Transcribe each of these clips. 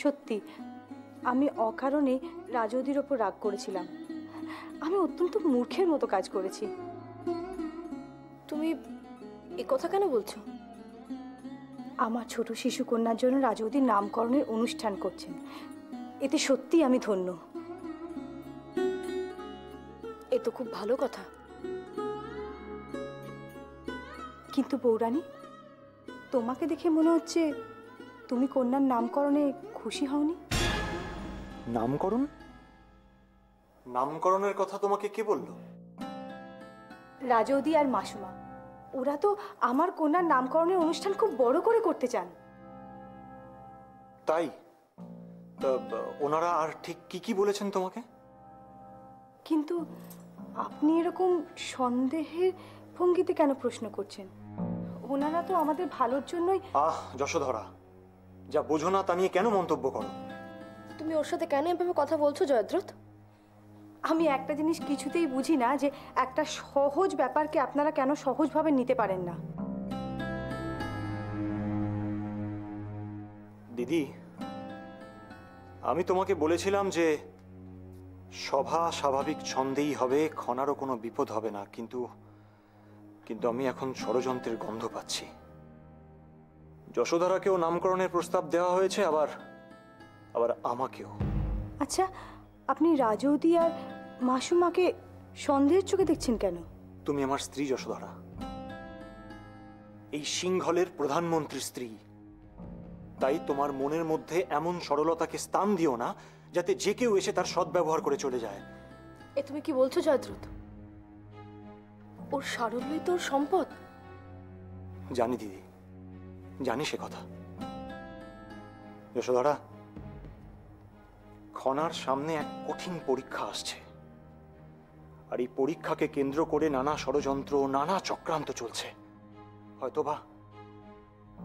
সত্যি আমি অকারণে রাজৌদির ওপর রাগ করেছিলাম। আমি অত্যন্ত মূর্খের মতো কাজ করেছি। তুমি এ কথা কেন বলছো? আমার ছোট শিশু কন্যার জন্য রাজৌদির নামকরণের অনুষ্ঠান করছেন, এতে সত্যি আমি ধন্য। এ তো খুব ভালো কথা। কিন্তু বৌরানী, তোমাকে দেখে মনে হচ্ছে তুমি কন্যার নামকরণে খুশি হওনি। নামকরণ? নামকরণের কথা তোমাকে কে বলল? রাজৌদি আর মাসুমা, ওরা তো আমার কন্যার নামকরণের অনুষ্ঠান খুব বড় করে করতে চান। তাই? ওনারা আর ঠিক কি কি বলেছেন তোমাকে? কিন্তু আপনি এরকম সন্দেহের ভঙ্গিতে কেন প্রশ্ন করছেন? ওনারা তো আমাদের ভালোর জন্যই। যশোধরা, যা বোঝো না তা নিয়ে কেন মন্তব্য করো? তুমি ওর সাথে কেন এভাবে কথা বলছো জয়দ্রথ? আমি একটা জিনিস কিছুতেই বুঝি না, যে একটা সহজ ব্যাপারকে আপনারা কেন সহজভাবে নিতে পারেন না। দিদি, আমি তোমাকে বলেছিলাম যে সভা স্বাভাবিক ছন্দেই হবে, খনারও কোনো বিপদ হবে না, কিন্তু কিন্তু আমি এখন ষড়যন্ত্রের গন্ধ পাচ্ছি। যশোধরাকেও নামকরণের প্রস্তাব দেওয়া হয়েছে, আবার আবার আমাকেও। আচ্ছা, আপনি রাজৌদি আর মাসুমাকে সন্দেহের চোখে দেখছেন কেন? তুমি আমার স্ত্রী যশোধরা, এই সিংহলের প্রধানমন্ত্রীর স্ত্রী। তাই তোমার মনের মধ্যে এমন সরলতাকে স্থান দিও না যাতে যে কেউ এসে তার সদ্ব্যবহার করে চলে যায়। এ তুমি কি বলছো জয়দ্রথ? ওর সারল্যই তোর সম্পদ। জানি দিদি, জানি সে কথা। যশোধরা, খনার সামনে এক কঠিন পরীক্ষা আসছে, আর এই পরীক্ষাকে কেন্দ্র করে নানা ষড়যন্ত্র, নানা চক্রান্ত চলছে।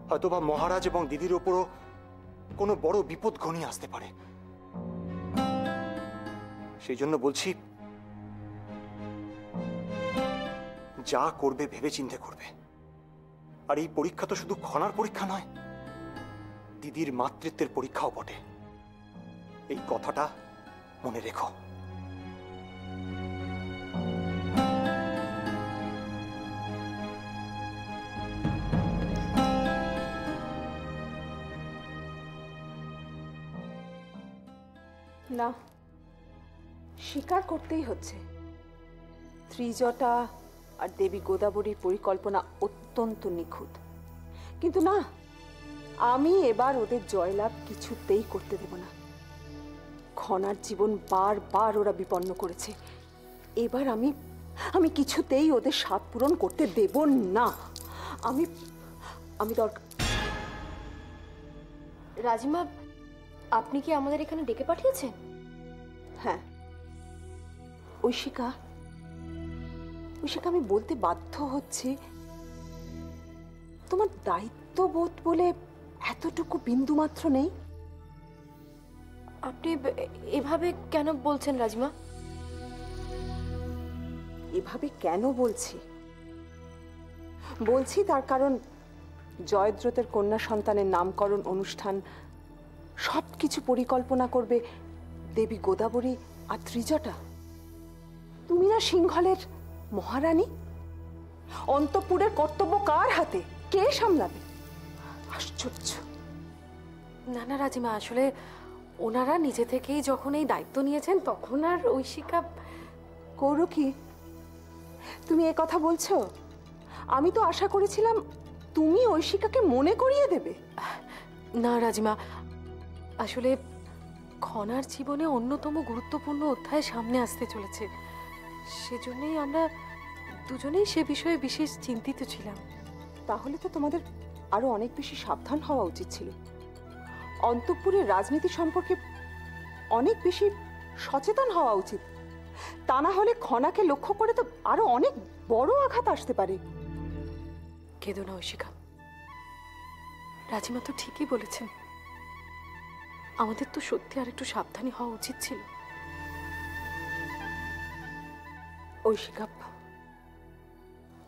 হয়তোবা মহারাজ এবং দিদির ওপরও কোনো বড় বিপদ ঘনিয়ে আসতে পারে। সেই জন্য বলছি, যা করবে ভেবে চিন্তে করবে। আর এই পরীক্ষা তো শুধু খনার পরীক্ষা নয়, দিদির মাতৃত্বের পরীক্ষাও বটে। এই কথাটা মনে রেখো। না, স্বীকার করতেই হচ্ছে ত্রিজটা আর দেবী গোদাবরীর পরিকল্পনা অত্যন্ত নিখুঁত। কিন্তু না, আমি এবার ওদের জয়লাভ কিছুতেই করতে দেব না। খনার জীবন বারবার ওরা বিপন্ন করেছে, এবার আমি কিছুতেই ওদের স্বাদ পূরণ করতে দেব না। আমি দরকার। রাজিমা, আপনি কি আমাদের এখানে ডেকে পাঠিয়েছেন? হ্যাঁ, ঐশিকা, আমি বলতে বাধ্য হচ্ছি, তোমার দায়িত্ববোধ বলে এতটুকু বিন্দু মাত্র নেই? আপনি এভাবে কেন বলছেন রাজিমা? এভাবে কেন বলছি তার কারণ জয়দ্রথের কন্যা সন্তানের নামকরণ অনুষ্ঠান সবকিছু পরিকল্পনা করবে দেবী গোদাবরী আর ত্রিজটা। তুমি না সিংহলের মহারানী? অন্তঃপুরের কর্তব্য কার হাতে? কে সামলাবে? আশ্চর্য। না না রাজিমা, আসলে ওনারা নিজে থেকেই যখন এই দায়িত্ব নিয়েছেন তখন আর ঐশিকা। করো কি তুমি এ কথা বলছো? আমি তো আশা করেছিলাম তুমি ঐশিকাকে মনে করিয়ে দেবে। না রাজিমা, আসলে খনার জীবনে অন্যতম গুরুত্বপূর্ণ অধ্যায় সামনে আসতে চলেছে, সেজন্যই আমরা দুজনেই সে বিষয়ে বিশেষ চিন্তিত ছিলাম। তাহলে তো তোমাদের আরো অনেক বেশি সাবধান হওয়া উচিত ছিল। অন্তঃপুরের রাজনীতি সম্পর্কে অনেক বেশি সচেতন হওয়া উচিত, তা না হলে খনাকে লক্ষ্য করে তো আরো অনেক বড় আঘাত আসতে পারে। কেঁদো না ঐশিকা, রাজিমা তো ঠিকই বলেছেন, আমাদের তো সত্যি আর একটু সাবধানী হওয়া উচিত ছিল।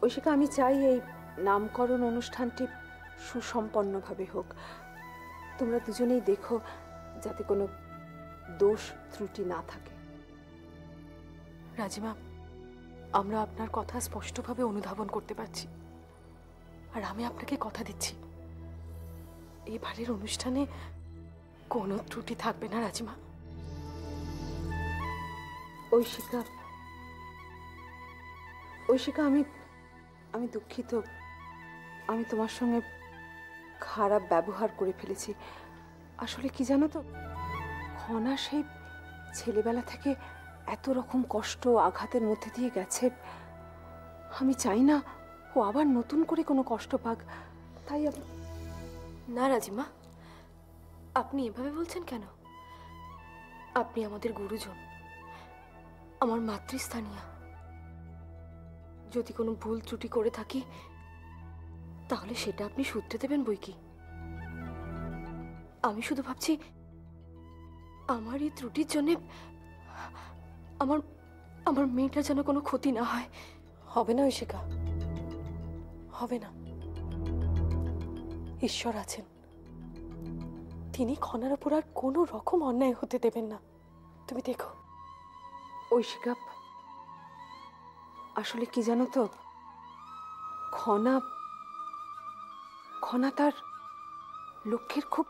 ঐশিকা, আমি চাই এই নামকরণ অনুষ্ঠানটি সুসম্পন্নভাবে হোক। তোমরা দুজনেই দেখো যাতে কোনো দোষ ত্রুটি না থাকে। রাজিমা, আমরা আপনার কথা স্পষ্টভাবে অনুধাবন করতে পারছি, আর আমি আপনাকে কথা দিচ্ছি এবারের অনুষ্ঠানে কোনো ত্রুটি থাকবে না রাজিমা। ঐশিকা, ঐশিকা, আমি দুঃখিত। আমি তোমার সঙ্গে খারাপ ব্যবহার করে ফেলেছি। আসলে কি জানো তো, খনা সেই ছেলেবেলা থেকে এত রকম কষ্ট আঘাতের মধ্যে দিয়ে গেছে, আমি চাই না ও আবার নতুন করে কোনো কষ্ট পাক। তাই না রাজিমা, আপনি এভাবে বলছেন কেন? আপনি আমাদের গুরুজন, আমার মাতৃস্থানীয়া। যদি কোনো ভুল ত্রুটি করে থাকি তাহলে সেটা আপনি শুধরে দেবেন বই কি। আমি শুধু ভাবছি আমার এই ত্রুটির জন্য আমার আমার মেয়েটার যেন কোনো ক্ষতি না হয়। হবে না ঐশিকা, হবে না। ঈশ্বর আছেন, তিনি খনার উপর আর কোনো রকম অন্যায় হতে দেবেন না। তুমি দেখো। ঐশিকা, আসলে কি জানো তো, খনা তার লক্ষ্যের খুব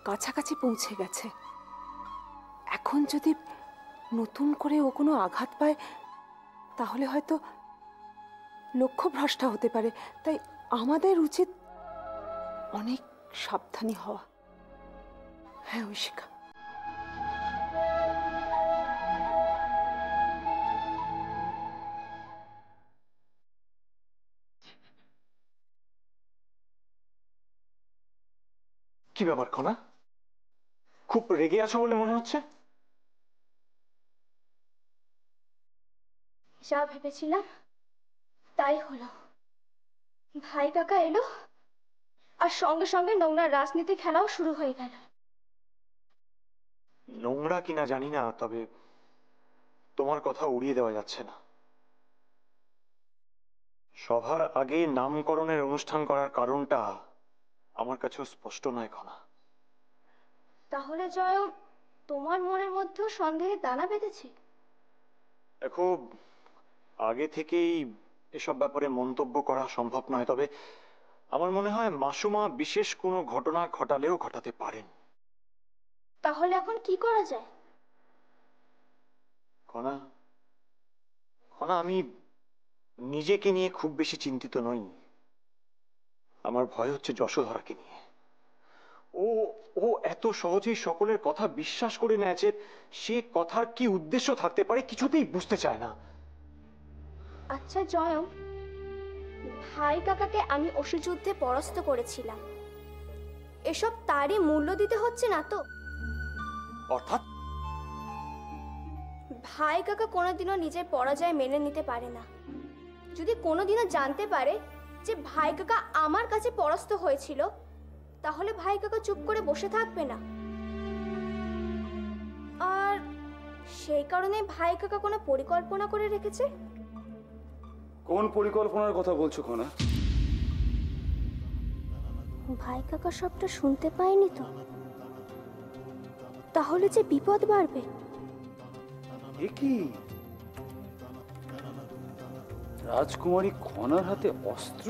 কাছাকাছি পৌঁছে গেছে। এখন যদি নতুন করে ও কোনো আঘাত পায় তাহলে হয়তো লক্ষ্য ভ্রষ্ট হতে পারে। তাই আমাদের উচিত অনেক সাবধানী হওয়া। হ্যাঁ ঐশিকা। কি ব্যাপার খনা, খুব রেগে আছো বলে মনে হচ্ছে? যা ভেবেছিলাম তাই হলো। ভাই কাকা এলো আর সঙ্গে সঙ্গে নোংরা রাজনীতি খেলাও শুরু হয়ে গেল। নোংরা কিনা জানি না, তবে তোমার কথা উড়িয়ে দেওয়া যাচ্ছে না। সভার আগে নামকরণের অনুষ্ঠান করার কারণটা আমার কাছেও স্পষ্ট নয় খনা। তাহলে জয়, তোমার মনের মধ্যেও সন্দেহের দানা বেঁধেছে? দেখো, আগে থেকেই এসব ব্যাপারে মন্তব্য করা সম্ভব নয়, তবে আমার মনে হয় মাসুমা বিশেষ কোনো ঘটনা ঘটালেও ঘটাতে পারেন। তাহলে এখন কি করা যায়? খনা, খনা, আমি নিজেকে নিয়ে খুব বেশি চিন্তিত নই। আমার ভয় হচ্ছে যশোধরাকে নিয়ে। ও ও এত সহজেই সকলের কথা বিশ্বাস করে নেয় যে সে কথার কি উদ্দেশ্য থাকতে পারে কিছুতেই বুঝতে চায় না। আচ্ছা জয়, ভাই কাকাকে আমি অসুযুদ্ধে পরাস্ত করেছিলাম, এসব তারই মূল্য দিতে হচ্ছে না তো? অর্থাৎ ভাই কাকা কোনোদিনও নিজের পরাজয় মেনে নিতে পারে না। যদি কোনোদিনও জানতে পারে যে ভাই কাকা আমার কাছে পরাস্ত হয়েছিল, তাহলে ভাই কাকা চুপ করে বসে থাকবে না। আর সেই কারণে ভাই কাকা কোনো পরিকল্পনা করে রেখেছে। কোন পরিকল্পনার কথা বলছো খনা? ভাই কাকা সবটা শুনতে পায়নি তো? তাহলে যে বিপদ বাড়বে। এ কি, রাজকুমারী খনার হাতে অস্ত্র?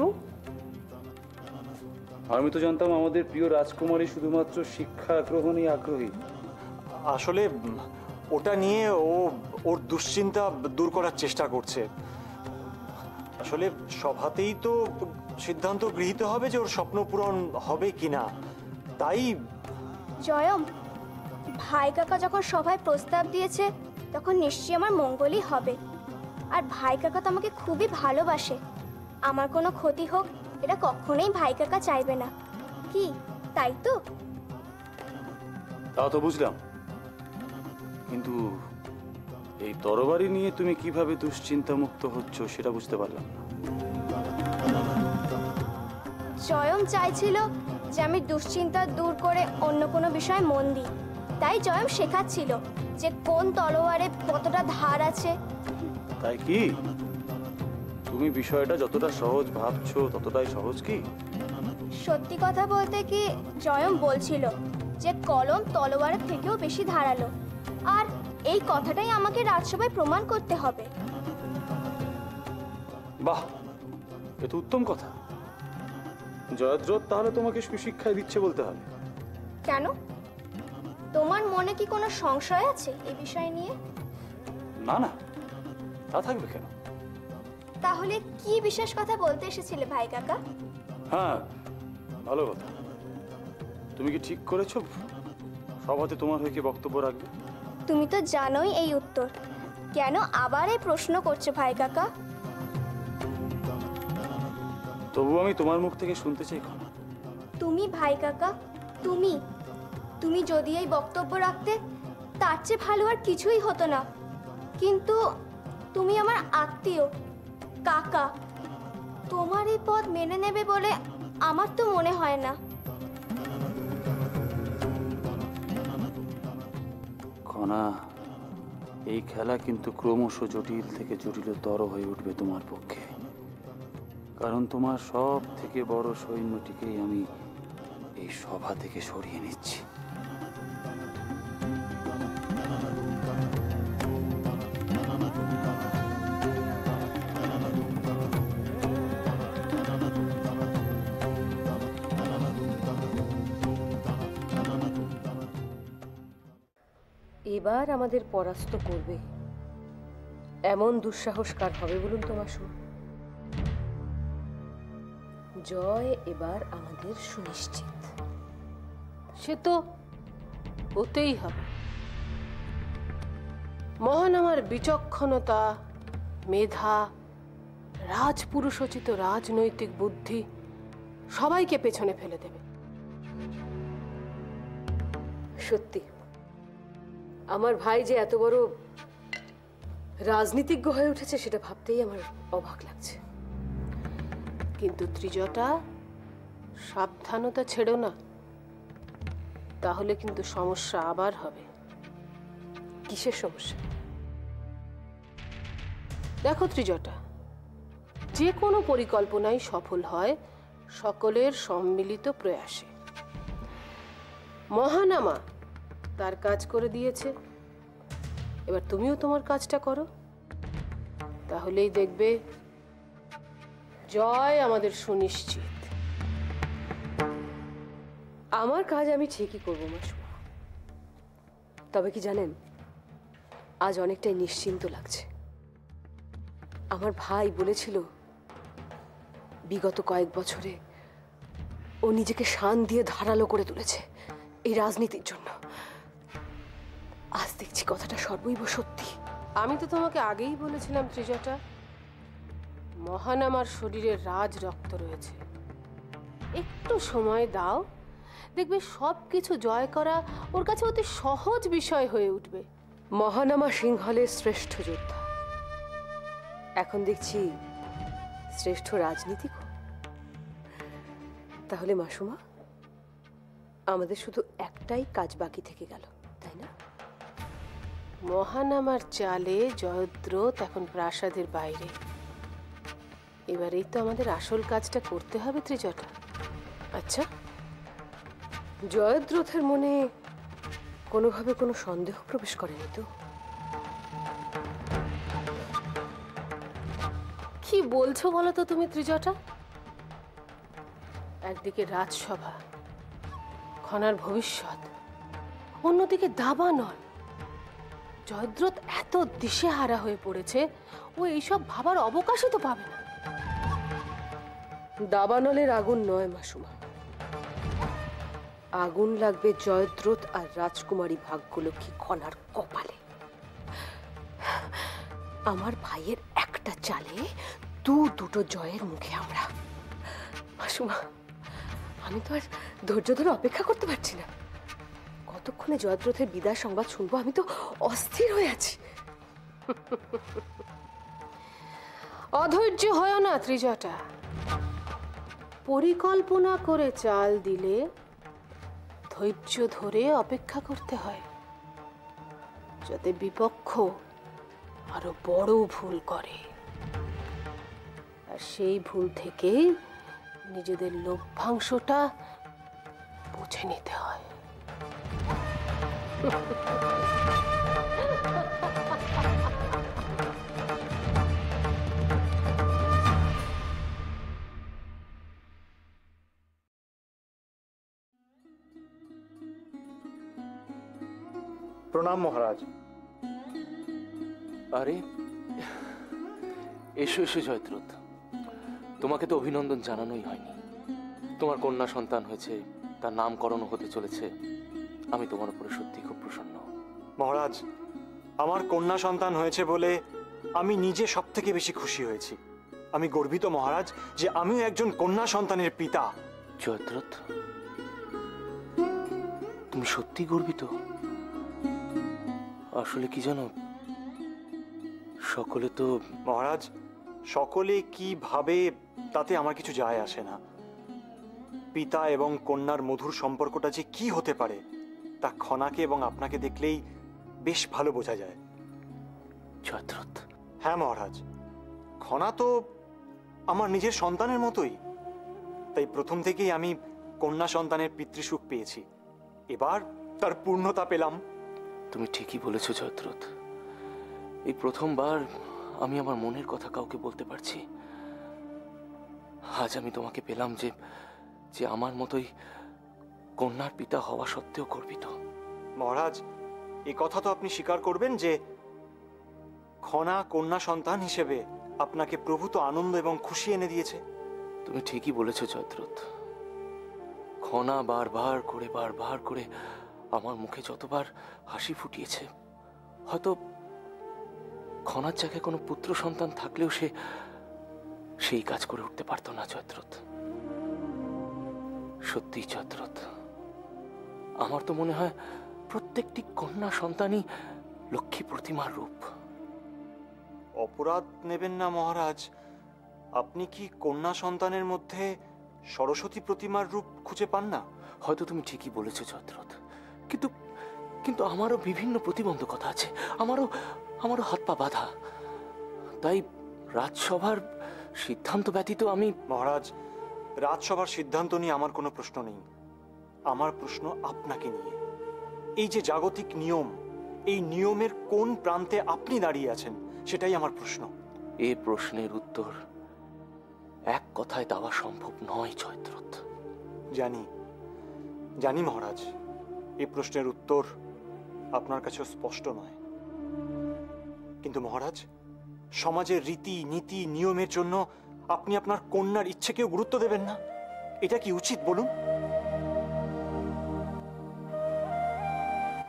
আমি তো জানতাম আমাদের প্রিয় রাজকুমারী শুধুমাত্র শিক্ষা গ্রহণে আগ্রহী। আসলে ওটা নিয়ে ও ওর দুশ্চিন্তা দূর করার চেষ্টা করছে। আসলে সভাতেই তো সিদ্ধান্ত গৃহীত হবে যে ওর স্বপ্ন পূরণ হবে কিনা। তাই জয়ম, ভাই কাকা যখন সভায় প্রস্তাব দিয়েছে তখন নিশ্চয়ই আমার মঙ্গলই হবে। আর ভাই কাকা তো আমাকে খুবই ভালোবাসে। আমার কোনো ক্ষতি হোক এটা কখনোই ভাই কাকা চাইবে না। কি তাই তো? তা তো বুঝলাম, কিন্তু এই তরবারি নিয়ে তুমি কিভাবে দুশ্চিন্তা মুক্ত হচ্ছ সেটা বুঝতে পারলাম না। জয়ম চাইছিল যে আমি দুশ্চিন্তা দূর করে অন্য কোনো বিষয়ে মন দিই। তাই জয়ম শেখাচ্ছিল যে কোন তলোয়ারে কতটা ধার আছে। তাই কি তুমি বিষয়টা যতটা সহজ ভাবছো ততটাই সহজ কি? সত্যি কথা বলতে কি, জয়ম বলছিল যে কলম তলোয়ারের থেকেও বেশি ধারালো। আর এই কথাটাই আমাকে রাজসভায় প্রমাণ করতে হবে। বাহ, এ তো উত্তম কথা। জয়দ্রথ তাহলে তোমাকে সুশিক্ষায় দিচ্ছে বলতে হবে। কেন? তোমার মনে কি কোনো সংশয় আছে এই বিষয় নিয়ে? না না, তা থাকবে কেন? তাহলে কি বিশেষ কথা বলতে এসেছিলে ভাই কাকা? হ্যাঁ, ভালো কথা। তুমি কি ঠিক করেছো সভাতে তোমার হয়ে কি বক্তব্য রাখবে? তুমি তো জানোই এই উত্তর। কেন আবার এই প্রশ্ন করছো ভাই কাকা? তবু আমি তোমার মুখ থেকে শুনতে চাই ক্ষমা। তুমি ভাই কাকা, তুমি যদি এই বক্তব্য রাখতে তার চেয়ে ভালো আর কিছুই হতো না। কিন্তু তুমি আমার আত্মীয়, কাকা। তোমার এই পদ মেনে নেবে বলে আমার তো মনে হয় না। খনা, এই খেলা কিন্তু ক্রমশ জটিল থেকে জটিলতর হয়ে উঠবে তোমার পক্ষে। কারণ তোমার সব থেকে বড় সৈন্যটিকেই আমি এই সভা থেকে সরিয়ে নিচ্ছি। এবার আমাদের পরাস্ত করবে এমন দুঃসাহস কার হবে বলুন তো মাসু? জয় এবার আমাদের সুনিশ্চিত। সে তো হতেই হবে। মহান আমার বিচক্ষণতা, মেধা, রাজপুরুষোচিত রাজনৈতিক বুদ্ধি সবাইকে পেছনে ফেলে দেবে। সত্যি আমার ভাই যে এত বড় রাজনীতিজ্ঞ হয়ে উঠেছে সেটা ভাবতেই আমার অবাক লাগছে। কিন্তু ত্রিজটা, সাবধানতা ছেড়ো না, তাহলে কিন্তু সমস্যা আবার হবে। কিসের সমস্যা? দেখো ত্রিজটা, যে কোনো পরিকল্পনাই সফল হয় সকলের সম্মিলিত প্রয়াসে। মহানামা তার কাজ করে দিয়েছে, এবার তুমিও তোমার কাজটা করো। তাহলেই দেখবে জয় আমাদের সুনিশ্চিত। আমার কাজ আমি ঠিকই করবো মাসু। তবে কি জানেন, আজ অনেকটাই নিশ্চিন্ত লাগছে। আমার ভাই বলেছিল বিগত কয়েক বছরে ও নিজেকে শান দিয়ে ধারালো করে তুলেছে এই রাজনীতির জন্য। আজ দেখছি কথাটা সর্বৈব সত্যি। আমি তো তোমাকে আগেই বলেছিলাম ত্রিজটা, মহানামার শরীরে রাজ রক্ত রয়েছে। একটু সময় দাও, দেখবে সবকিছু জয় করা ওর কাছে অতি সহজ বিষয় হয়ে উঠবে। মহানামা সিংহলের শ্রেষ্ঠ যোদ্ধা, এখন দেখছি শ্রেষ্ঠ রাজনীতিক। তাহলে মাসুমা, আমাদের শুধু একটাই কাজ বাকি থেকে গেল, তাই না? মহানামার চালে জয়দ্রথ এখন প্রাসাদের বাইরে। এবারেই তো আমাদের আসল কাজটা করতে হবে ত্রিজটা। আচ্ছা, জয়দ্রথের মনে কোনোভাবে কোনো সন্দেহ প্রবেশ করেনি তো? কি বলছো বলো তো তুমি ত্রিজটা? একদিকে রাজসভা, খনার ভবিষ্যৎ, অন্যদিকে দাবানল। জয়দ্রথ এত দিশেহারা হয়ে পড়েছে, ও এইসব ভাবার অবকাশই তো পাবে না। দাবানলের আগুন নয় মাসুমা, আগুন লাগবে জয়দ্রথ আর রাজকুমারী ভাগ্যলক্ষ্মী খনার কপালে। আমার ভাইয়ের একটা চালে দুটো জয়ের মুখে আমরা। মাসুমা, আমি তো আর ধৈর্য ধরে অপেক্ষা করতে পারছি না। কতক্ষণে জয়দ্রথের বিদায় সংবাদ শুনবো, আমি তো অস্থির হয়ে আছি। অধৈর্য হয় না ত্রিজটা। পরিকল্পনা করে চাল দিলে ধৈর্য ধরে অপেক্ষা করতে হয়, যাতে বিপক্ষ আরো বড় ভুল করে, আর সেই ভুল থেকে নিজেদের লভ্যাংশটা বুঝে নিতে হয়। প্রণাম মহারাজ। আরে এসো এসো জয়দ্রথ, তোমাকে তো অভিনন্দন জানানোই হয়নি। তোমার কন্যা সন্তান হয়েছে, তার নামকরণ হতে চলেছে। আমি তোমার উপরে সত্যি খুব প্রসন্ন। মহারাজ, আমার কন্যা সন্তান হয়েছে বলে আমি নিজে সব থেকে বেশি খুশি হয়েছি। আমি গর্বিত মহারাজ যে আমিও একজন কন্যা সন্তানের পিতা। জয়দ্রথ, তুমি সত্যি গর্বিত? আসলে কি জানো, সকলে তো মহারাজ, সকলে কি ভাবে তাতে আমার কিছু যায় আসে না। পিতা এবং কন্যার মধুর সম্পর্কটা যে কি হতে পারে তা খনাকে এবং আপনাকে দেখলেই বেশ ভালো বোঝা যায়। জয়দ্রথ, হ্যাঁ মহারাজ, খনা তো আমার নিজের সন্তানের মতোই। তাই প্রথম থেকেই আমি কন্যা সন্তানের পিতৃসুখ পেয়েছি, এবার তার পূর্ণতা পেলাম। তুমি ঠিকই বলেছ জয়দ্রথ। এই প্রথমবার আমি আমার মনের কথা কাউকে বলতে পারছি। আজ আমি তোমাকে পেলাম যে যে আমার মতোই কন্যার পিতা হওয়া সত্ত্বেও গর্বিত। মহারাজ, এ কথা তো আপনি স্বীকার করবেন যে খনা কন্যা সন্তান হিসেবে আপনাকে প্রভূত আনন্দ এবং খুশি এনে দিয়েছে। তুমি ঠিকই বলেছ জয়দ্রথ। খনা বারবার করে আমার মুখে যতবার হাসি ফুটিয়েছে, হয়তো খনার জায়গায় কোনো পুত্র সন্তান থাকলেও সে সেই কাজ করে উঠতে পারতো না জয়দ্রথ। সত্যি জয়দ্রথ, আমার তো মনে হয় প্রত্যেকটি কন্যা সন্তানই লক্ষ্মী প্রতিমার রূপ। অপরাধ নেবেন না মহারাজ, আপনি কি কন্যা সন্তানের মধ্যে সরস্বতী প্রতিমার রূপ খুঁজে পান না? হয়তো তুমি ঠিকই বলেছ জয়দ্রথ, কিন্তু কিন্তু আমারও বিভিন্ন প্রতিবন্ধকতা আছে। আমারও হাত পা বাঁধা। তাই রাজসভার সিদ্ধান্ত ব্যতীত আমি মহারাজ, রাজসভার সিদ্ধান্ত নিয়ে আমার কোনো প্রশ্ন নেই। আমার প্রশ্ন আপনাকে নিয়ে। এই যে জাগতিক নিয়ম, এই নিয়মের কোন প্রান্তে আপনি দাঁড়িয়ে আছেন সেটাই আমার প্রশ্ন। এ প্রশ্নের উত্তর এক কথায় দেওয়া সম্ভব নয় জয়দ্রথ। জানি মহারাজ, এই প্রশ্নের উত্তর আপনার কাছেও স্পষ্ট নয়। কিন্তু মহারাজ, সমাজের রীতি নীতি নিয়মের জন্য আপনি আপনার কন্যার ইচ্ছেকেও গুরুত্ব দেবেন না? এটা কি উচিত বলুন?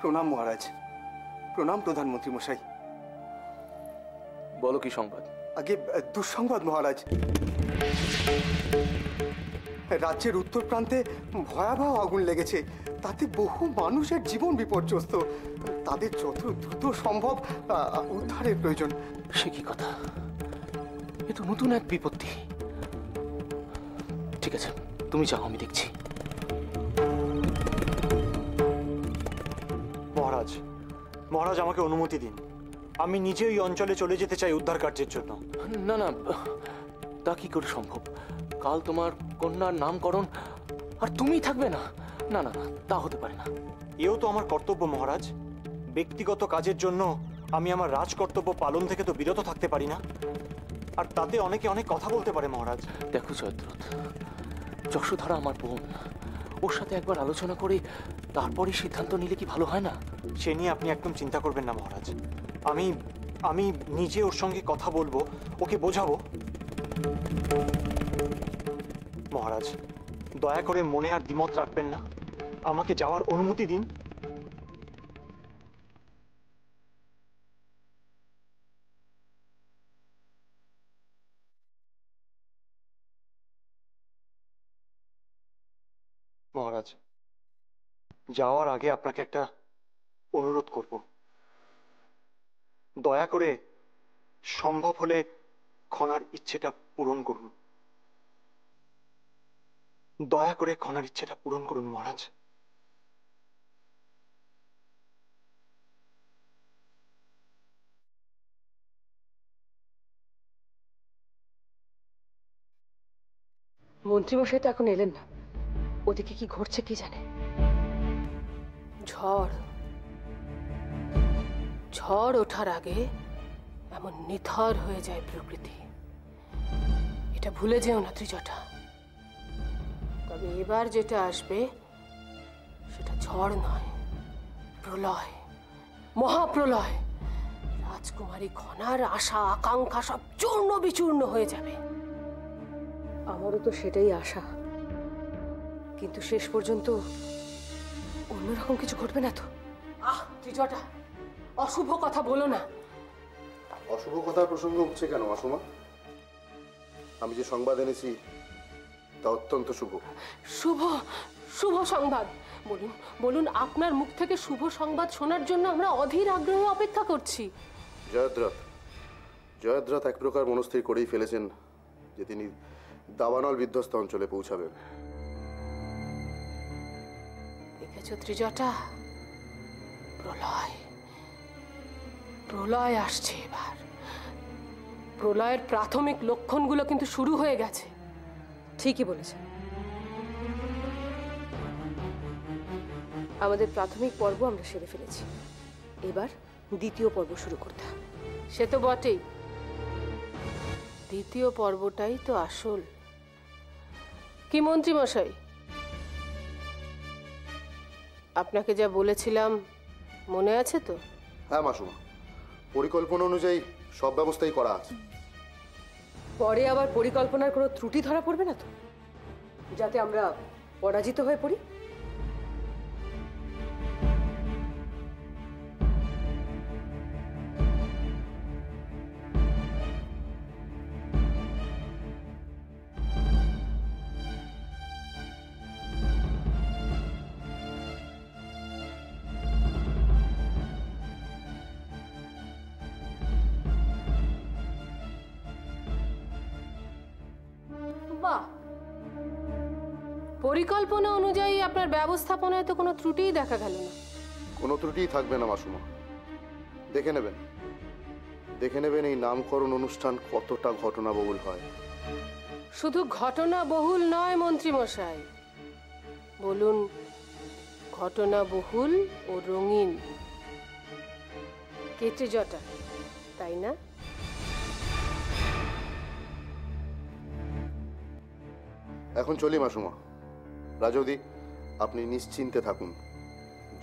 প্রণাম মহারাজ। প্রণাম প্রধানমন্ত্রী মশাই। বলো কি সংবাদ? আগে দুঃসংবাদ মহারাজ। রাজ্যের উত্তর প্রান্তে ভয়াবহ আগুন লেগেছে, তাতে বহু মানুষের জীবন বিপর্যস্ত। তাদের যত দ্রুত সম্ভব উদ্ধারের প্রয়োজন। সে কি কথা? এ তো নতুন এক বিপত্তি। ঠিক আছে, তুমি যাও, আমি দেখছি। মহারাজ, আমাকে অনুমতি দিন। আমি নিজে ওই অঞ্চলে চলে যেতে চাই উদ্ধার কার্যের জন্য। না না, তা কি করে সম্ভব? কাল তোমার কন্যার নামকরণ, আর তুমি থাকবে না? না না না, তা হতে পারে না। এও তো আমার কর্তব্য মহারাজ। ব্যক্তিগত কাজের জন্য আমি আমার রাজকর্তব্য পালন থেকে তো বিরত থাকতে পারি না। আর তাতে অনেকে অনেক কথা বলতে পারে মহারাজ। দেখো জয়দ্রথ, যশোধরা আমার বোন, ওর সাথে একবার আলোচনা করে তারপরই সিদ্ধান্ত নিলে কি ভালো হয় না? সে নিয়ে আপনি একদম চিন্তা করবেন না মহারাজ। আমি নিজে ওর সঙ্গে কথা বলবো, ওকে বোঝাবো। মহারাজ, দয়া করে মনে আর দ্বিমত রাখবেন না, আমাকে যাওয়ার অনুমতি দিন। মহারাজ, যাওয়ার আগে আপনাকে একটা অনুরোধ করব। দয়া করে সম্ভব হলে খনার ইচ্ছেটা পূরণ করুন। দয়া করে খনার ইচ্ছেটা পূরণ করুন মহারাজ। মন্ত্রীমশাই তো এখন এলেন না, ওদিকে কি ঘটছে কি জানে। ঝড়, ঝড় ওঠার আগে এমন নিথর হয়ে যায় প্রকৃতি, এটা ভুলে যেও না ত্রিজটা। তবে এবার যেটা আসবে সেটা ঝড় নয়, প্রলয়, মহাপ্রলয়। রাজকুমারী খনার আশা আকাঙ্ক্ষা সব চূর্ণ বিচূর্ণ হয়ে যাবে। আমারও তো সেটাই আশা, কিন্তু শেষ পর্যন্ত অন্যরকম কিছু ঘটবে না তো? ত্রিজটা, অশুভ কথা বলো না। অশুভ কথার প্রসঙ্গ উঠছে কেন মাসুমা? আমি যে সংবাদ এনেছি তা অত্যন্ত শুভ। শুভ? শুভ সংবাদ? বলুন বলুন, আপনার মুখ থেকে শুভ সংবাদ শোনার জন্য আমরা অধীর আগ্রহে অপেক্ষা করছি। জয়দ্রথ এক প্রকার মনস্থির করেই ফেলেছেন যে তিনি দাবানল বিধ্বস্ত অঞ্চলে পৌঁছাবেন। দেখেছো ত্রিজটা, প্রলয়, প্রলয় আসছে এবার। প্রলয়ের প্রাথমিক লক্ষণগুলো কিন্তু শুরু হয়ে গেছে। ঠিকই বলেছেন। আমাদের প্রাথমিক পর্ব আমরা সেরে ফেলেছি, এবার দ্বিতীয় পর্ব শুরু করতে হবে। সে তো বটেই, দ্বিতীয় পর্বটাই তো আসল। কি মন্ত্রী মশাই, আপনাকে যা বলেছিলাম মনে আছে তো? হ্যাঁ মাসুমা, পরিকল্পনা অনুযায়ী সব ব্যবস্থাই করা আছে। পরে আবার পরিকল্পনার কোনো ত্রুটি ধরা পড়বে না তো, যাতে আমরা পরাজিত হয়ে পড়ি? বাহ, পরিকল্পনা অনুযায়ী আপনার ব্যবস্থাপনায় তো কোনো ত্রুটিই দেখা গেল না। কোনো ত্রুটিই থাকবে না মাসুমা। দেখে নেবেন এই নামকরণ অনুষ্ঠান কতটা ঘটনাবহুল হয়। শুধু ঘটনা বহুল নয় মন্ত্রী মশাই, বলুন ঘটনা বহুল ও রঙিন। কেটে জটা, তাই না? এখন চলি মাসুমা। রাজৌদি, আপনি নিশ্চিন্তে থাকুন,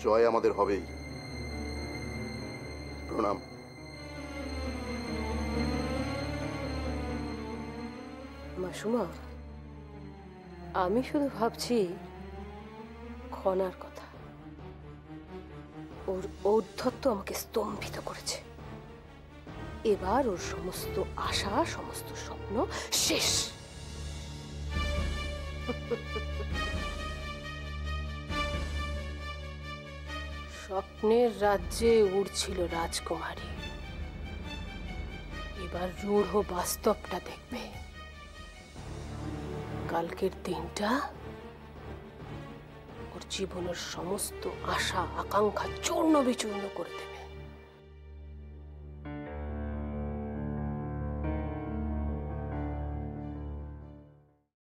জয় আমাদের হবেই। প্রণাম। মাসুমা, আমি শুধু ভাবছি খনার কথা। ওর ঔদ্ধত্য আমাকে স্তম্ভিত করেছে। এবার ওর সমস্ত আশা, সমস্ত স্বপ্ন শেষ। স্বপ্নের রাজ্যে উড়ছিল রাজকুমারী, এবার রূঢ় বাস্তবটা দেখবে। কালকের দিনটা ওর জীবনের সমস্ত আশা আকাঙ্ক্ষা চূর্ণ বিচূর্ণ করে দেবে।